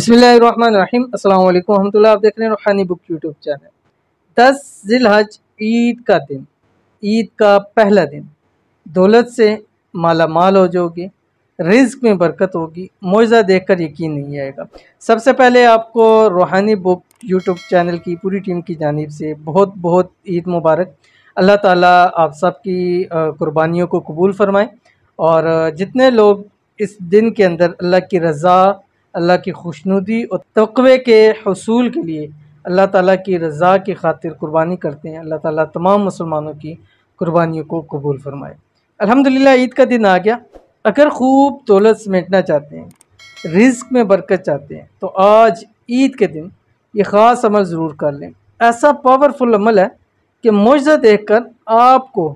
बिस्मिल्लाहिर्रहमानिर्रहीम अस्सलाम वालेकुम रहमतुल्लाह। आप देख रहे हैं रूहानी बुक यूट्यूब चैनल। 10 जिलहज ईद का दिन, ईद का पहला दिन। दौलत से माला माल हो जाओगे, रिज्क में बरकत होगी, मौजज़ा देखकर यकीन नहीं आएगा। सबसे पहले आपको रूहानी बुक यूट्यूब चैनल की पूरी टीम की जानिब से बहुत बहुत ईद मुबारक। अल्लाह ताला आप सब की कुर्बानियों को कबूल फरमाए और जितने लोग इस दिन के अंदर अल्लाह की रज़ा, अल्लाह की खुशनुदी और तक़वे के हुसूल के लिए अल्लाह ताला की रज़ा की खातिर कुर्बानी करते हैं, अल्लाह ताला तमाम मुसलमानों की कुर्बानियों को कबूल फरमाए। अल्हम्दुलिल्लाह ईद का दिन आ गया। अगर खूब दौलत समेटना चाहते हैं, रिज़्क में बरकत चाहते हैं, तो आज ईद के दिन ये ख़ास अमल ज़रूर कर लें। ऐसा पावरफुल अमल है कि मुआज़ा देखकर आपको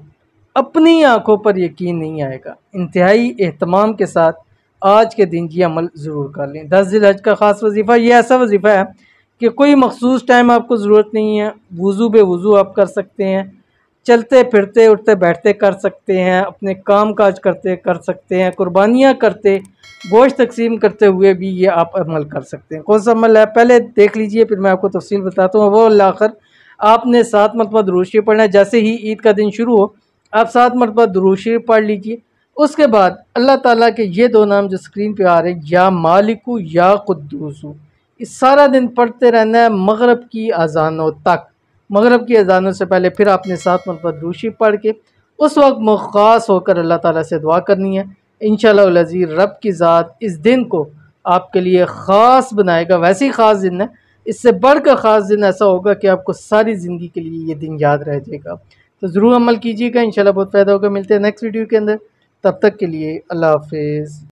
अपनी आँखों पर यकीन नहीं आएगा। इंतहाई एहतमाम के साथ आज के दिन ये अमल ज़रूर कर लें। 10 ज़िलहज का ख़ास वजीफ़ा ये ऐसा वजीफ़ा है कि कोई मखसूस टाइम आपको ज़रूरत नहीं है। वज़ू बेवज़ू आप कर सकते हैं, चलते फिरते उठते बैठते कर सकते हैं, अपने काम काज करते कर सकते हैं, कुर्बानियाँ करते, गोश्त तकसीम करते हुए भी ये आप अमल कर सकते हैं। कौन सा अमल है पहले देख लीजिए, फिर मैं आपको तफसील बताता हूँ। वो आखिर आपने 7 मरतबा दुरूद शरीफ पढ़ना है। जैसे ही ईद का दिन शुरू हो आप 7 मरतबा दुरूद शरीफ पढ़ लीजिए। उसके बाद अल्लाह ताला के ये 2 नाम जो स्क्रीन पे आ रहे हैं, या मालिकु या कुद्दूसु, इस सारा दिन पढ़ते रहना है मगरब की अजानों तक। मगरब की अजानों से पहले फिर आपने 7 मरतबा दुरूद शरीफ पढ़ के उस वक्त मुखास होकर अल्लाह ताला से दुआ करनी है। इंशाअल्लाह अज़ीज़ रब की ज़ात इस दिन को आपके लिए ख़ास बनाएगा। वैसे ही ख़ास दिन है, इससे बढ़कर ख़ास दिन ऐसा होगा कि आपको सारी ज़िंदगी के लिए ये दिन याद रह जाएगा। तो ज़रूर अमल कीजिएगा, इंशाअल्लाह बहुत फ़ायदा होगा। मिलते हैं नेक्स्ट वीडियो के अंदर, तब तक के लिए अल्लाह हाफ़िज़।